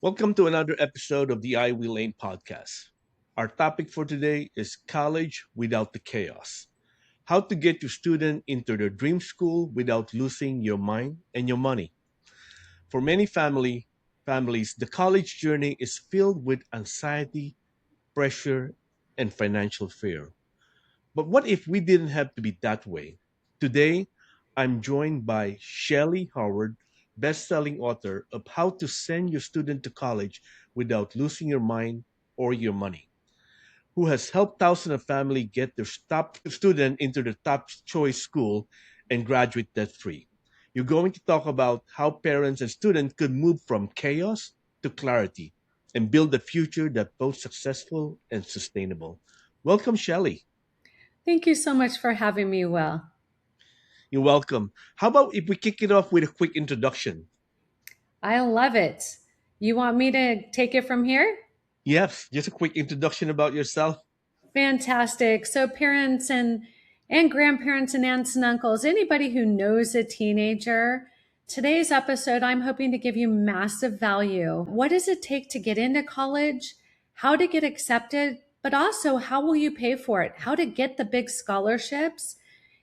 Welcome to another episode of the IWillAim Podcast. Our topic for today is college without the chaos. How to get your student into their dream school without losing your mind and your money. For many families, the college journey is filled with anxiety, pressure, and financial fear. But what if we didn't have to be that way? Today, I'm joined by Shellee Howard, best-selling author of How to Send Your Student to College Without Losing Your Mind or Your Money, who has helped thousands of families get their top student into the top choice school and graduate debt-free. You're going to talk about how parents and students could move from chaos to clarity and build a future that's both successful and sustainable. Welcome, Shellee. Thank you so much for having me, Will. You're welcome. How about if we kick it off with a quick introduction? I love it. You want me to take it from here? Yes, just a quick introduction about yourself. Fantastic. So parents and grandparents and aunts and uncles, anybody who knows a teenager, today's episode, I'm hoping to give you massive value. What does it take to get into college? How to get accepted? But also, how will you pay for it? How to get the big scholarships?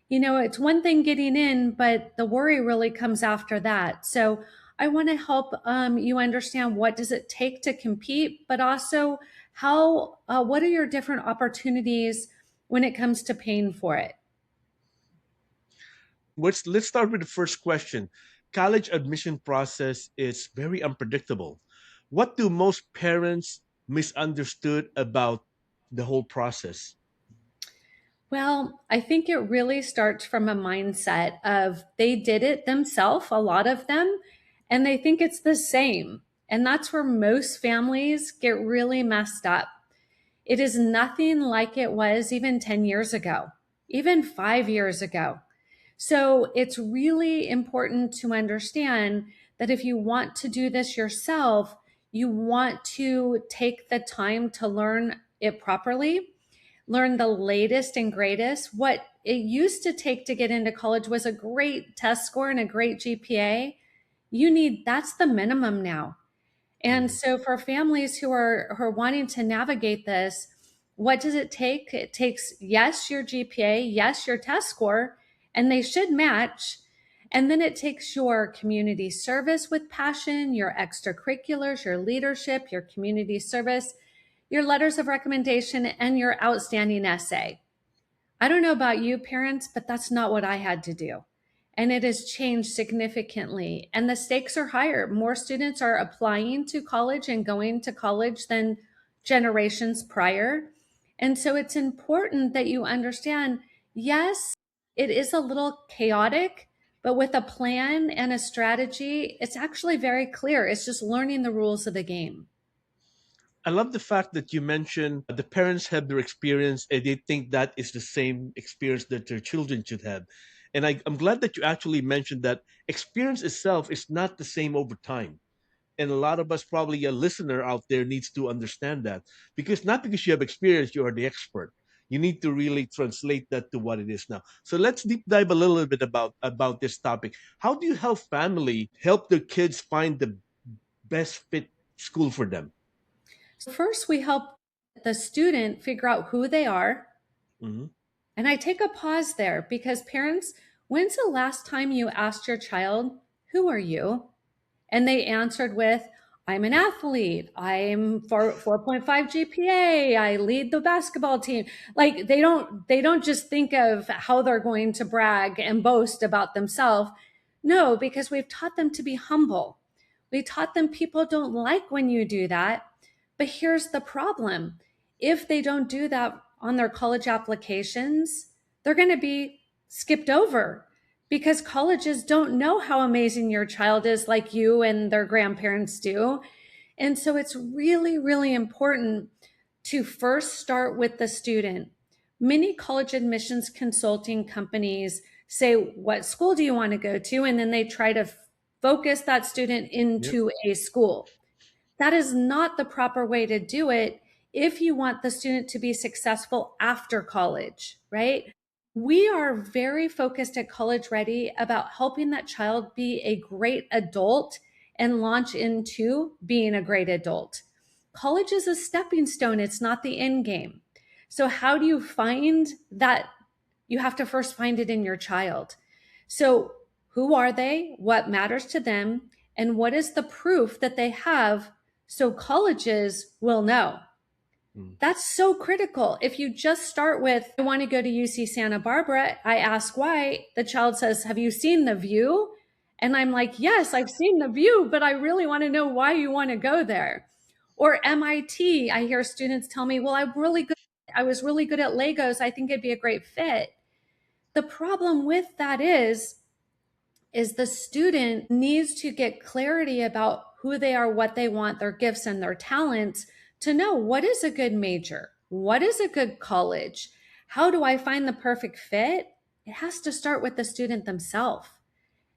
It's one thing getting in, but the worry really comes after that. So I want to help you understand what does it take to compete, but also what are your different opportunities when it comes to paying for it? Let's start with the first question. College admission process is very unpredictable. What do most parents misunderstood about the whole process? Well, I think it really starts from a mindset of they did it themselves, a lot of them, and they think it's the same. And that's where most families get really messed up. It is nothing like it was even 10 years ago, even 5 years ago. So it's really important to understand that if you want to do this yourself, you want to take the time to learn it properly, learn the latest and greatest. What it used to take to get into college was a great test score and a great GPA. That's the minimum now. And Mhm. so for families who are wanting to navigate this, what does it take? It takes, yes, your GPA, yes, your test score, and they should match. And then it takes your community service with passion, your extracurriculars, your leadership, your community service, your letters of recommendation, and your outstanding essay. I don't know about you parents, but that's not what I had to do. And it has changed significantly. And the stakes are higher. More students are applying to college and going to college than generations prior. And so it's important that you understand, yes, it is a little chaotic, but with a plan and a strategy, it's actually very clear. It's just learning the rules of the game. I love the fact that you mentioned the parents have their experience and they think that is the same experience that their children should have. And I'm glad that you actually mentioned that experience itself is not the same over time. And a lot of us, probably a listener out there, needs to understand that because not because you have experience, you are the expert. You need to really translate that to what it is now. So let's deep dive a little bit about this topic. How do you help family help their kids find the best fit school for them? So first, we help the student figure out who they are. Hmm. And I take a pause there because parents, when's the last time you asked your child, who are you? And they answered with, I'm an athlete. I'm 4.5 GPA. I lead the basketball team. Like they don't just think of how they're going to brag and boast about themselves. No, because we've taught them to be humble. We taught them people don't like when you do that. But here's the problem. If they don't do that on their college applications, they're going to be skipped over because colleges don't know how amazing your child is like you and their grandparents do. And so it's really, really important to first start with the student. Many college admissions consulting companies say, what school do you want to go to? And then they try to focus that student Yep. into a school. That is not the proper way to do it if you want the student to be successful after college, right? We are very focused at College Ready about helping that child be a great adult and launch into being a great adult. College is a stepping stone, it's not the end game. So, how do you find that? You have to first find it in your child. So, who are they? What matters to them? And what is the proof that they have so colleges will know? Mm. That's so critical. If you just start with, I want to go to UC Santa Barbara, I ask why, the child says, have you seen the view? And I'm like, yes, I've seen the view, but I really want to know why you want to go there. Or MIT, I hear students tell me, well, I was really good at Legos. I think it'd be a great fit. The problem with that is the student needs to get clarity about who they are, what they want, their gifts and their talents to know what is a good major, what is a good college, how do I find the perfect fit. It has to start with the student themselves.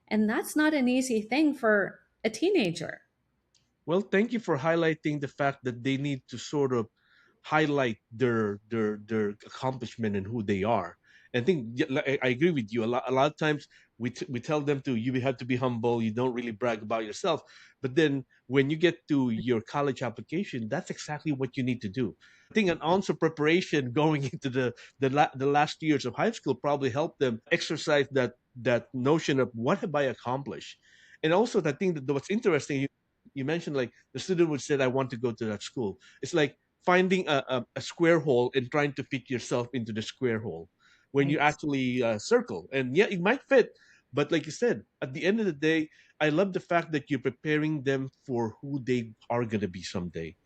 And that's not an easy thing for a teenager. Well, thank you for highlighting the fact that they need to sort of highlight their accomplishment and who they are. And I think I agree with you. A lot of times we tell them to you have to be humble. You don't really brag about yourself. But then when you get to your college application, that's exactly what you need to do. I think an ounce of preparation going into the last years of high school probably helped them exercise that notion of what have I accomplished. And also, I think that what's interesting, you mentioned like the student would say, I want to go to that school. It's like finding a square hole and trying to fit yourself into the square hole when you Right. actually circle. And yeah, it might fit. But like you said, at the end of the day, I love the fact that you're preparing them for who they are going to be someday,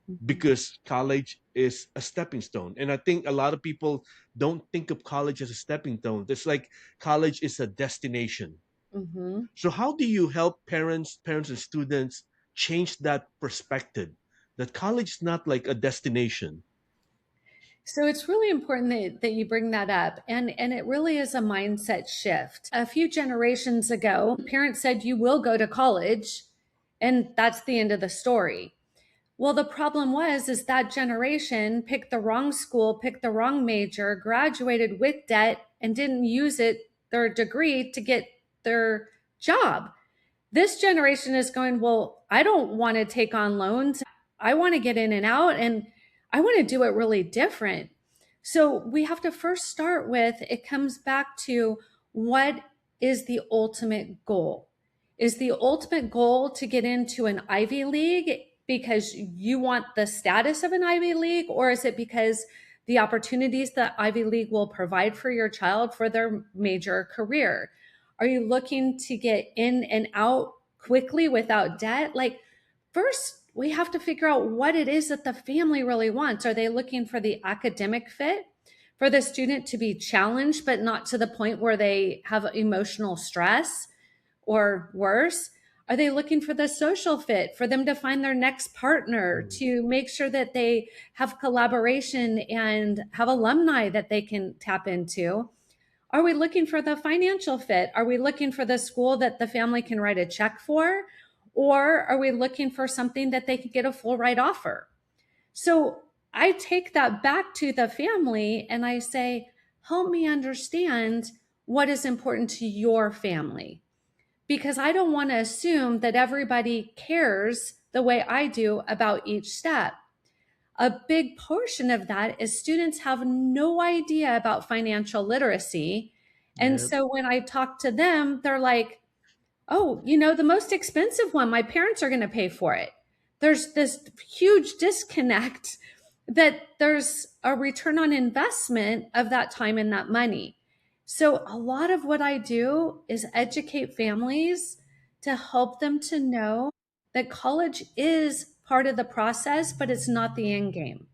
Mhm. because college is a stepping stone. And I think a lot of people don't think of college as a stepping stone. It's like college is a destination. Mhm. So how do you help parents and students change that perspective that college is not like a destination? So it's really important that you bring that up. And it really is a mindset shift. A few generations ago, parents said you will go to college, and that's the end of the story. Well, the problem was is that generation picked the wrong school, picked the wrong major, graduated with debt, and didn't use their degree to get their job. This generation is going, well, I don't want to take on loans. I want to get in and out, and I want to do it really different. So we have to first start with, it comes back to, what is the ultimate goal? Is the ultimate goal to get into an Ivy League because you want the status of an Ivy League, or is it because the opportunities that Ivy League will provide for your child for their major career? Are you looking to get in and out quickly without debt? Like, first, we have to figure out what it is that the family really wants. Are they looking for the academic fit, for the student to be challenged, but not to the point where they have emotional stress or worse? Are they looking for the social fit, for them to find their next partner, Mm. to make sure that they have collaboration and have alumni that they can tap into? Are we looking for the financial fit? Are we looking for the school that the family can write a check for? Or are we looking for something that they could get a full ride offer? So I take that back to the family and I say, help me understand what is important to your family. Because I don't want to assume that everybody cares the way I do about each step. A big portion of that is students have no idea about financial literacy. And Yeah. so when I talk to them, they're like, oh, the most expensive one, my parents are going to pay for it. There's this huge disconnect that there's a return on investment of that time and that money. So a lot of what I do is educate families to help them to know that college is part of the process, but it's not the end game.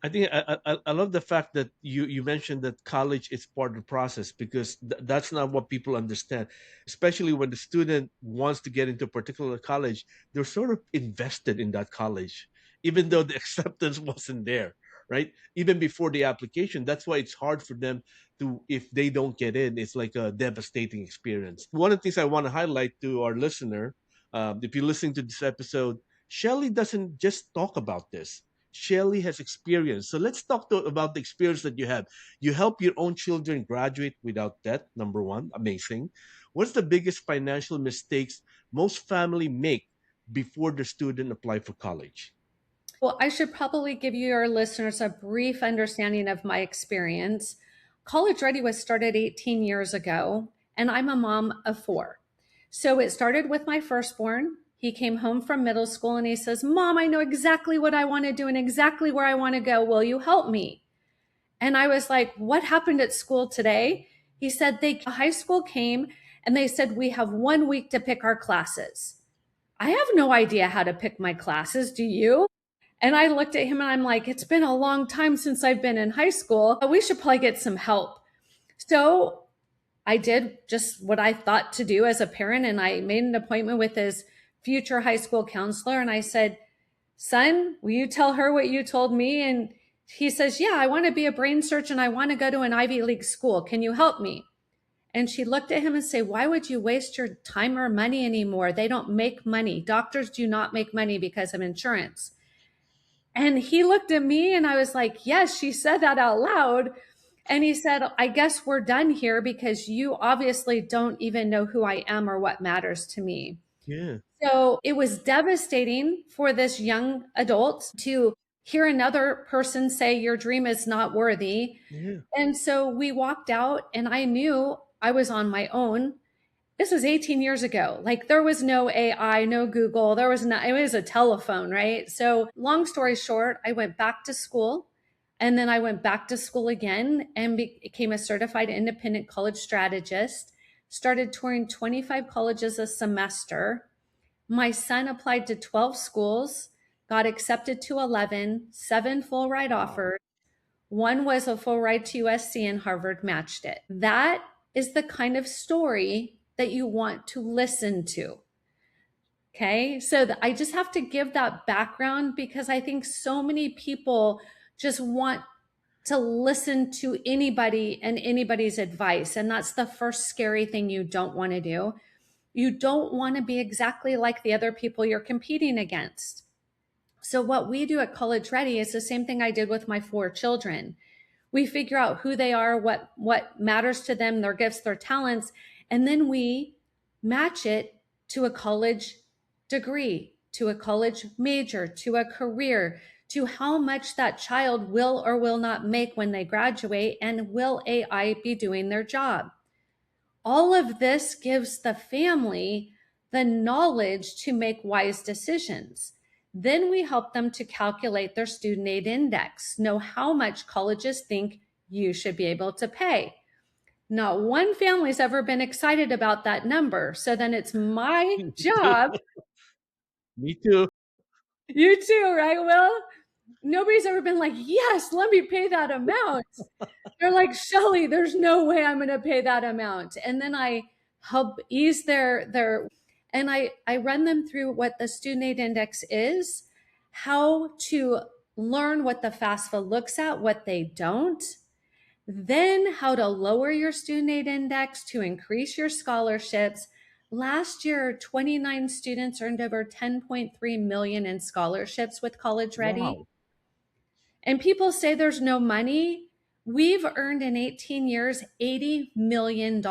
I think I love the fact that you mentioned that college is part of the process, because that's not what people understand. Especially when the student wants to get into a particular college, they're sort of invested in that college, even though the acceptance wasn't there, right? Even before the application. That's why it's hard for them to, if they don't get in, it's like a devastating experience. One of the things I want to highlight to our listener, if you're listening to this episode, Shelly doesn't just talk about this. Shelly has experienced. So let's talk about the experience that you have. You help your own children graduate without debt, number one. Amazing. What's the biggest financial mistakes most family make before the student apply for college? Well, I should probably give your listeners a brief understanding of my experience. College Ready was started 18 years ago, and I'm a mom of four. So it started with my firstborn. He came home from middle school and he says, Mom, I know exactly what I want to do and exactly where I want to go. Will you help me? And I was like, What happened at school today? He said, high school came and they said, We have 1 week to pick our classes. I have no idea how to pick my classes. Do you? And I looked at him and I'm like, it's been a long time since I've been in high school. We should probably get some help. So I did just what I thought to do as a parent. And I made an appointment with his future high school counselor. And I said, Son, will you tell her what you told me? And he says, Yeah, I want to be a brain surgeon. I want to go to an Ivy League school. Can you help me? And she looked at him and said, Why would you waste your time or money anymore? They don't make money. Doctors do not make money because of insurance. And he looked at me and I was like, Yes, she said that out loud. And he said, I guess we're done here because you obviously don't even know who I am or what matters to me. Yeah, So it was devastating for this young adult to hear another person say, Your dream is not worthy. yeah, And so we walked out and I knew I was on my own. This was 18 years ago. Like there was no AI, no Google, there was no, it was a telephone, right? So long story short, I went back to school and then I went back to school again and became a certified independent college strategist, started touring 25 colleges a semester. My son applied to 12 schools, got accepted to 11, seven full ride offers. One was a full ride to USC and Harvard matched it. That is the kind of story that you want to listen to. Okay. So I just have to give that background because I think so many people just want to listen to anybody and anybody's advice. And that's the first scary thing you don't want to do. You don't want to be exactly like the other people you're competing against. So, what we do at College Ready is the same thing I did with my four children. We figure out who they are, what matters to them, their gifts, their talents, and then we match it to a college degree, to a college major, to a career, to how much that child will or will not make when they graduate, and will AI be doing their job. All of this gives the family the knowledge to make wise decisions. Then we help them to calculate their student aid index, know how much colleges think you should be able to pay. Not one family's ever been excited about that number. So then it's my job. me too. You too, right, Will? Nobody's ever been like, yes, let me pay that amount. They're like, Shelly, there's no way I'm going to pay that amount. And then I help ease their and I run them through what the student aid index is, how to learn what the FAFSA looks at, what they don't, then how to lower your student aid index to increase your scholarships. Last year, 29 students earned over 10.3 million in scholarships with College Ready. Wow. And people say there's no money. We've earned in 18 years $80 million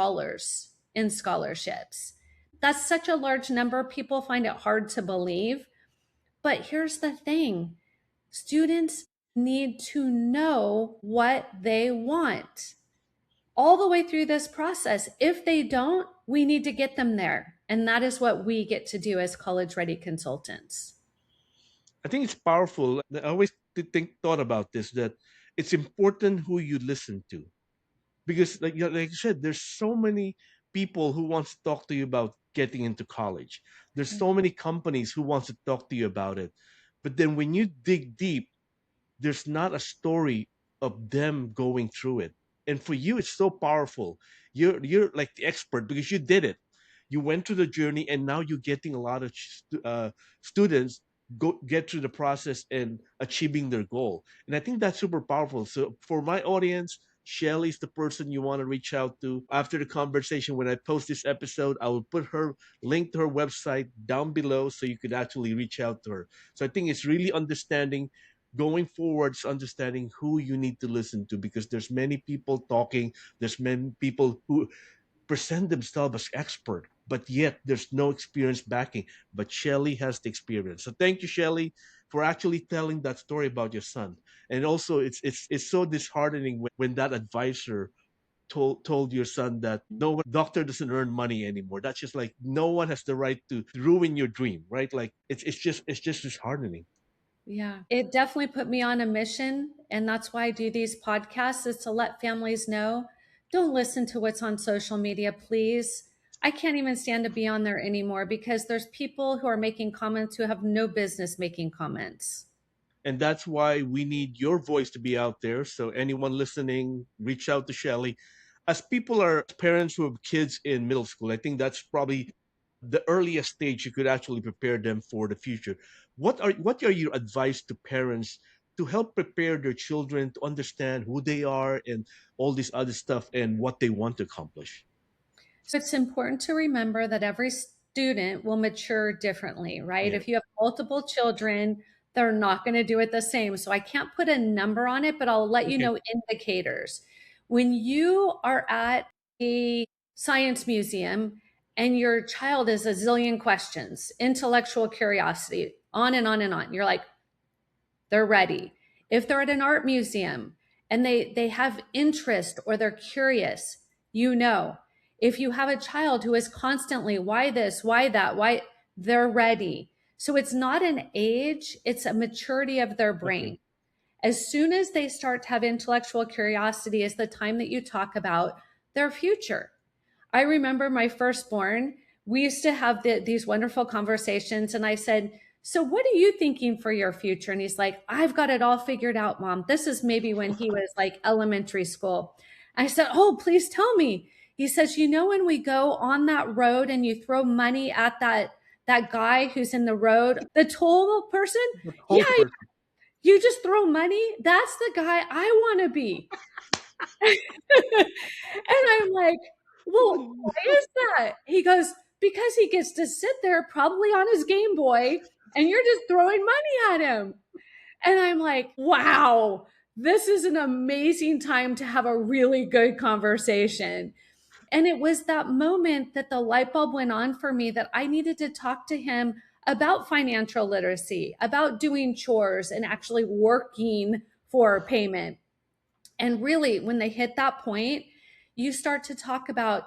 in scholarships. That's such a large number. People find it hard to believe. But here's the thing, students need to know what they want all the way through this process. If they don't, we need to get them there. And that is what we get to do as College Ready consultants. I think it's powerful. I always thought about this, that it's important who you listen to, because like you said, there's so many people who wants to talk to you about getting into college. There's so many companies who wants to talk to you about it. But then when you dig deep, there's not a story of them going through it. And for you, it's so powerful. You're like the expert because you did it. You went through the journey, and now you're getting a lot of students go get through the process and achieving their goal. And I think that's super powerful. So for my audience, Shelly's the person you want to reach out to after the conversation. When I post this episode, I will put her link to her website down below so you could actually reach out to her. So I think it's really understanding going forward is understanding who you need to listen to, because there's many people talking, there's many people who present themselves as expert, but yet there's no experience backing. But Shellee has the experience. So thank you, Shellee, for actually telling that story about your son. And also, it's so disheartening when that advisor told your son that no doctor doesn't earn money anymore. That's just like no one has the right to ruin your dream, right? Like it's just disheartening. Yeah, it definitely put me on a mission. And that's why I do these podcasts, is to let families know, don't listen to what's on social media, please. I can't even stand to be on there anymore because there's people who are making comments who have no business making comments. And that's why we need your voice to be out there. So anyone listening, reach out to Shellee. As people are parents who have kids in middle school, I think that's probably the earliest stage you could actually prepare them for the future. What are your advice to parents to help prepare their children to understand who they are and all this other stuff and what they want to accomplish? So it's important to remember that every student will mature differently, right? Yeah. If you have multiple children, they're not going to do it the same. So I can't put a number on it, but I'll let you Okay. know indicators. When you are at a science museum and your child is a zillion questions, intellectual curiosity, on and on and on, you're like, they're ready. If they're at an art museum and they have interest or they're curious, you know. If you have a child who is constantly, why this, why that, why, they're ready. So it's not an age, it's a maturity of their Okay. brain. As soon as they start to have intellectual curiosity is the time that you talk about their future. I remember my firstborn, we used to have these wonderful conversations. And I said, so what are you thinking for your future? And he's like, I've got it all figured out, Mom. This is maybe when he was like elementary school. I said, oh, please tell me. He says, when we go on that road and you throw money at that guy who's in the road, the toll person, The yeah, whole person. you just throw money. That's the guy I want to be. And I'm like, well, why is that? He goes, because he gets to sit there probably on his Game Boy and you're just throwing money at him. And I'm like, wow, this is an amazing time to have a really good conversation. And it was that moment that the light bulb went on for me that I needed to talk to him about financial literacy, about doing chores and actually working for payment. And really, when they hit that point, you start to talk about,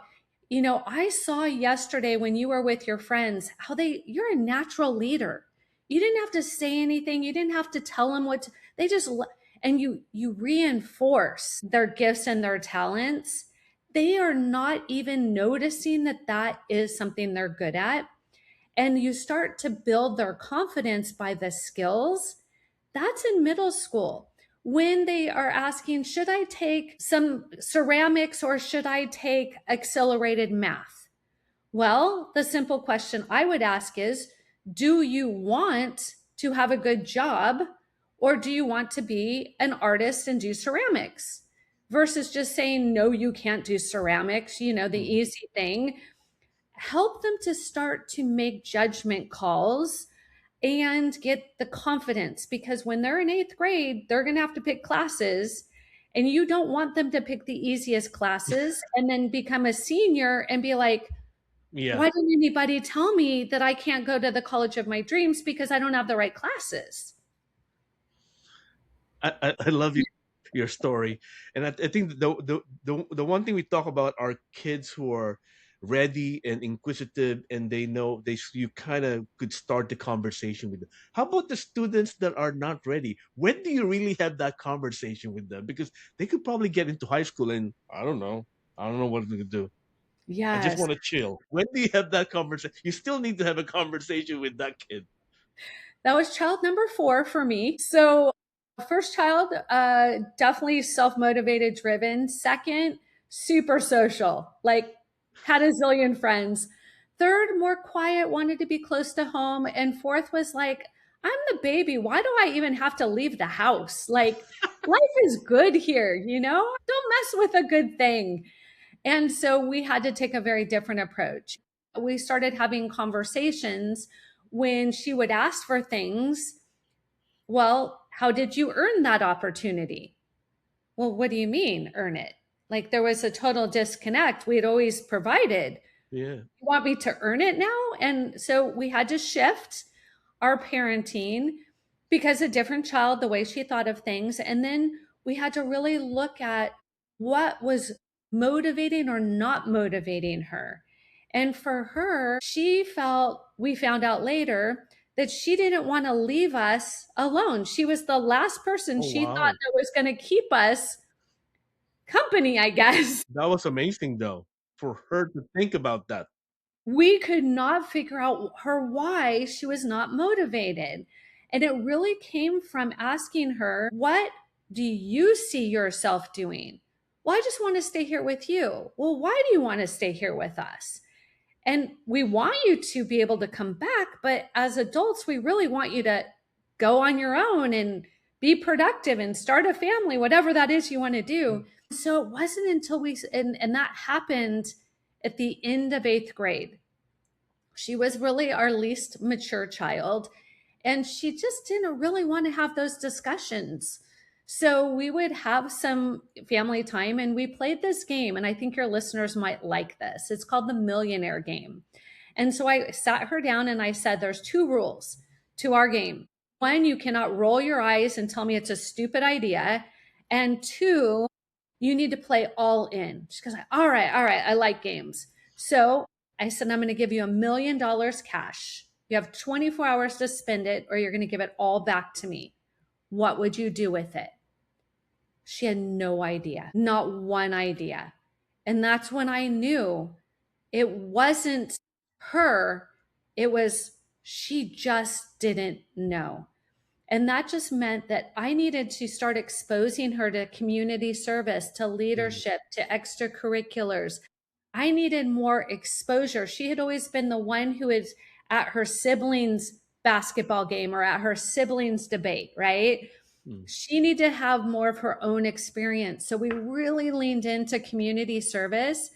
I saw yesterday when you were with your friends how you're a natural leader. You didn't have to say anything. You didn't have to tell them they just, and you reinforce their gifts and their talents. They are not even noticing that that is something they're good at. And you start to build their confidence by the skills. That's in middle school. When they are asking, should I take some ceramics or should I take accelerated math? Well, the simple question I would ask is, do you want to have a good job or do you want to be an artist and do ceramics? Versus just saying, no, you can't do ceramics, the Mm. easy thing. Help them to start to make judgment calls and get the confidence, because when they're in eighth grade, they're going to have to pick classes. And you don't want them to pick the easiest classes and then become a senior and be like, Yeah. why didn't anybody tell me that I can't go to the college of my dreams because I don't have the right classes? I love your story, and I think the one thing we talk about are kids who are ready and inquisitive, and they know you kind of could start the conversation with them. How about the students that are not ready? When do you really have that conversation with them? Because they could probably get into high school and I don't know what to do. I just Yes. want to chill. When do you have that conversation? You still need to have a conversation with that kid. That was child number 4 for me. So, first child, definitely self motivated, driven. Second, super social, like had a zillion friends. Third, more quiet, wanted to be close to home. And fourth was like, I'm the baby. Why do I even have to leave the house? Like, life is good here, Don't mess with a good thing. And so we had to take a very different approach. We started having conversations when she would ask for things. Well, how did you earn that opportunity? Well, what do you mean, earn it? Like there was a total disconnect. We had always provided. Yeah. You want me to earn it now? And so we had to shift our parenting because a different child, the way she thought of things. And then we had to really look at what was motivating or not motivating her. And for her, she felt, we found out later, that she didn't want to leave us alone. She was the last person Oh she thought wow. that was going to keep us company, I guess. That was amazing though, for her to think about that. We could not figure out her why she was not motivated. And it really came from asking her, what do you see yourself doing? Well, I just want to stay here with you. Well, why do you want to stay here with us? And we want you to be able to come back, but as adults, we really want you to go on your own and be productive and start a family, whatever that is you want to do. So it wasn't until and that happened at the end of eighth grade. She was really our least mature child, and she just didn't really want to have those discussions. So we would have some family time and we played this game, and I think your listeners might like this. It's called the Millionaire Game. And so I sat her down and I said, there's two rules to our game. One, you cannot roll your eyes and tell me it's a stupid idea. And two, you need to play all in. She goes, all right, I like games. So I said, I'm going to give you $1 million cash. You have 24 hours to spend it, or you're going to give it all back to me. What would you do with it? She had no idea, not one idea. And that's when I knew it wasn't her, it was she just didn't know. And that just meant that I needed to start exposing her to community service, to Mm. leadership, to extracurriculars. I needed more exposure. She had always been the one who is at her siblings' basketball game or at her siblings' debate, right? Mm. She needed to have more of her own experience. So we really leaned into community service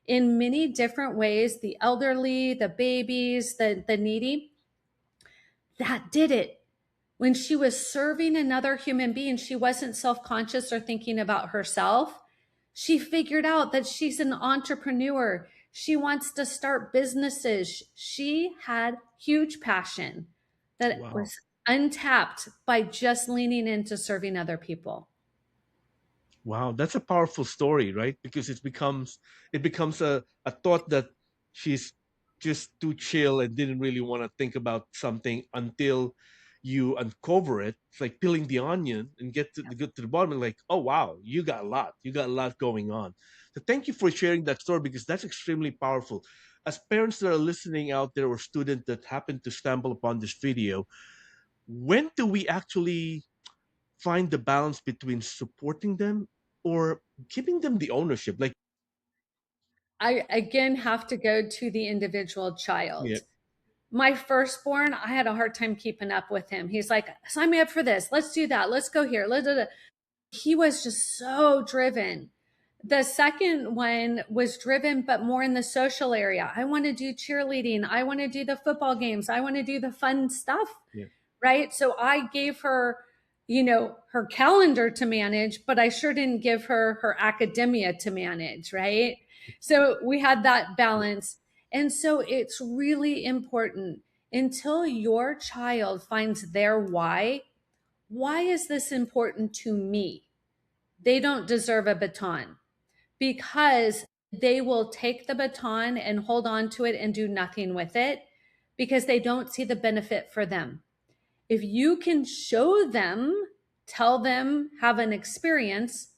in many different ways, the elderly, the babies, the needy. That did it. When she was serving another human being, she wasn't self-conscious or thinking about herself. She figured out that she's an entrepreneur. She wants to start businesses. She had huge passion that Wow. was untapped by just leaning into serving other people. Wow, that's a powerful story, right? Because it becomes a thought that she's just too chill and didn't really want to think about something until you uncover it. It's like peeling the onion and get to the bottom and like, oh wow, you got a lot. You got a lot going on. So thank you for sharing that story because that's extremely powerful. As parents that are listening out there or students that happen to stumble upon this video, when do we actually find the balance between supporting them or giving them the ownership? Like, I again have to go to the individual yeah, child. My firstborn, I had a hard time keeping up with him. He's like, sign me up for this. Let's do that. Let's go here. He was just so driven. The second one was driven, but more in the social area. I want to do cheerleading. I want to do the football games. I want to do the fun stuff. yeah, Right. So I gave her, her calendar to manage, but I sure didn't give her her academia to manage. Right. So we had that yeah, balance. And so it's really important until your child finds their why is this important to me? They don't deserve a baton because they will take the baton and hold on to it and do nothing with it because they don't see the benefit for them. If you can show them, tell them, have an experience.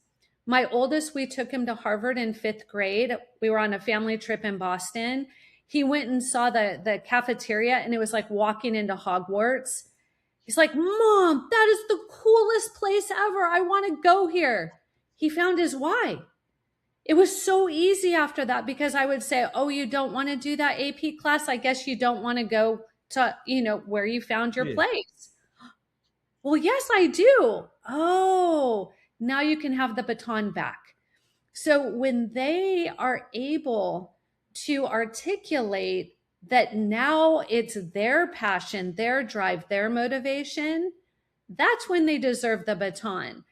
My oldest, we took him to Harvard in fifth grade. We were on a family trip in Boston. He went and saw the cafeteria, and it was like walking into Hogwarts. He's like, Mom, that is the coolest place ever. I want to go here. He found his why. It was so easy after that because I would say, oh, you don't want to do that AP class? I guess you don't want to go to, where you found your yeah. place. Well, yes, I do. Oh, now you can have the baton back. So when they are able to articulate that now it's their passion, their drive, their motivation, that's when they deserve the baton.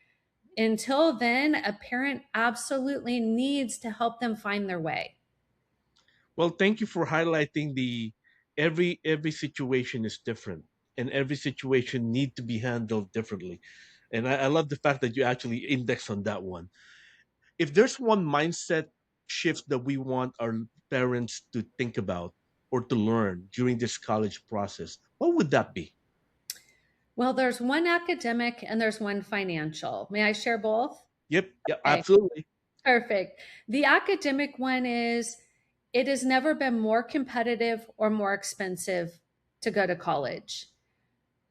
Until then, a parent absolutely needs to help them find their way. Well, thank you for highlighting the every situation is different, and every situation need to be handled differently. And I love the fact that you actually index on that one. If there's one mindset shift that we want our parents to think about or to learn during this college process, what would that be? Well, there's one academic and there's one financial. May I share both? Yep, yeah, Okay, absolutely. perfect. The academic one is it has never been more competitive or more expensive to go to college.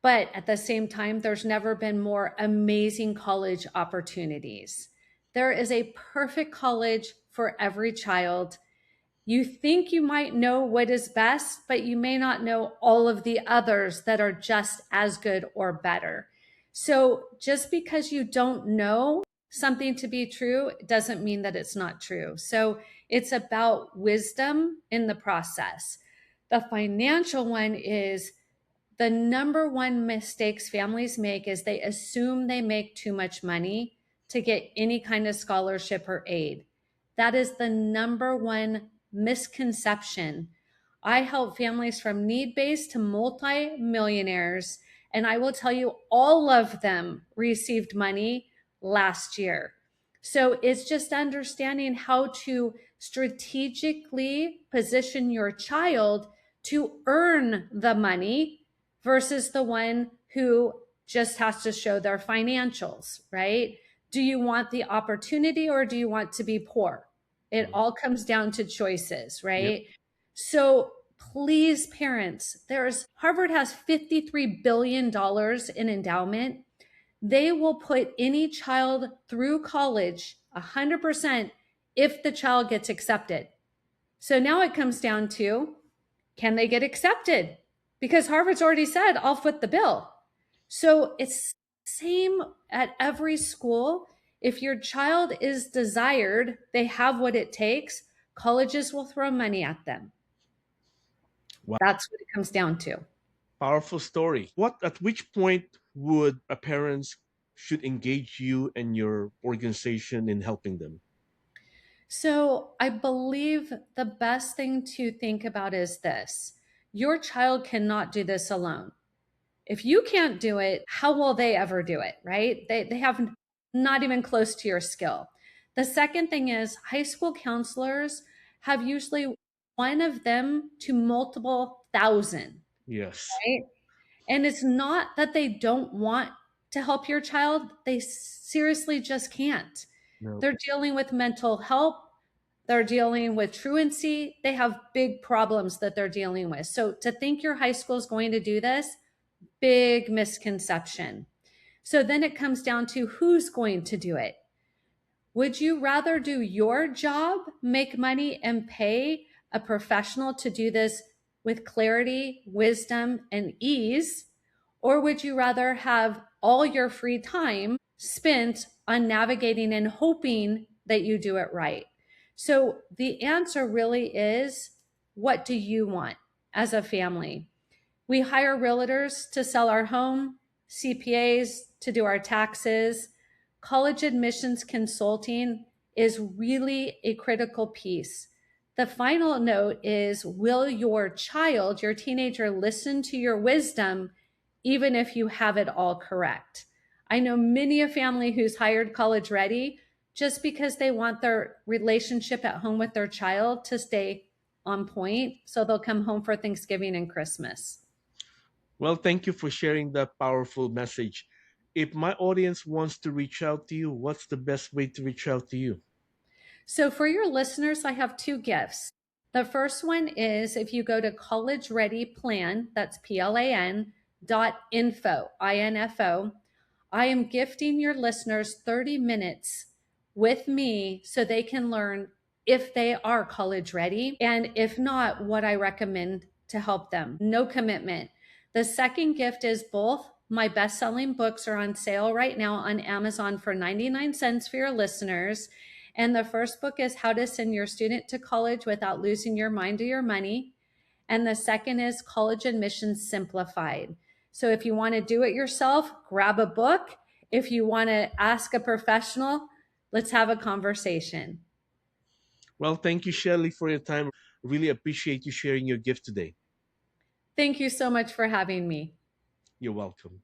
But at the same time, there's never been more amazing college opportunities. There is a perfect college for every child. You think you might know what is best, but you may not know all of the others that are just as good or better. So just because you don't know something to be true doesn't mean that it's not true. So it's about wisdom in the process. The financial one is the number one mistakes families make is they assume they make too much money to get any kind of scholarship or aid. That is the number one misconception. I help families from need based to multi-millionaires, and I will tell you, all of them received money last year. So it's just understanding how to strategically position your child to earn the money versus the one who just has to show their financials, right? Do you want the opportunity or do you want to be poor? It Mhm. all comes down to choices, Yep. right? So please, parents, there's Harvard has $53 billion in endowment. They will put any child through college 100% if the child gets accepted. So now it comes down to, can they get accepted? Because Harvard's already said, I'll foot the bill. So it's same at every school. If your child is desired, they have what it takes, colleges will throw money at them. Wow. That's what it comes down to. Powerful story. What at which point would a parents should engage you and your organization in helping them? So I believe the best thing to think about is this: your child cannot do this alone. If you can't do it, how will they ever do it, right? They have not even close to your skill. The second thing is high school counselors have usually one of them to multiple thousand, Yes. right? And it's not that they don't want to help your child, they seriously just can't. No. They're dealing with mental health, they're dealing with truancy, they have big problems that they're dealing with. So to think your high school is going to do this, big misconception. So then it comes down to who's going to do it. Would you rather do your job, make money, and pay a professional to do this with clarity, wisdom, and ease? Or would you rather have all your free time spent on navigating and hoping that you do it right? So the answer really is, what do you want as a family? We hire realtors to sell our home, CPAs to do our taxes. College admissions consulting is really a critical piece. The final note is, will your child, your teenager, listen to your wisdom even if you have it all correct? I know many a family who's hired college ready just because they want their relationship at home with their child to stay on point. So they'll come home for Thanksgiving and Christmas. Well, thank you for sharing that powerful message. If my audience wants to reach out to you, what's the best way to reach out to you? So for your listeners, I have two gifts. The first one is if you go to College Ready Plan, that's PLAN .info, INFO, I am gifting your listeners 30 minutes with me so they can learn if they are college ready, and if not, what I recommend to help them. No commitment. The second gift is both my best-selling books are on sale right now on Amazon for 99 cents for your listeners. And the first book is How to Send Your Student to College Without Losing Your Mind or Your Money. And the second is College Admissions Simplified. So if you want to do it yourself, grab a book. If you want to ask a professional, let's have a conversation. Well, thank you, Shelly, for your time. Really appreciate you sharing your gift today. Thank you so much for having me. You're welcome.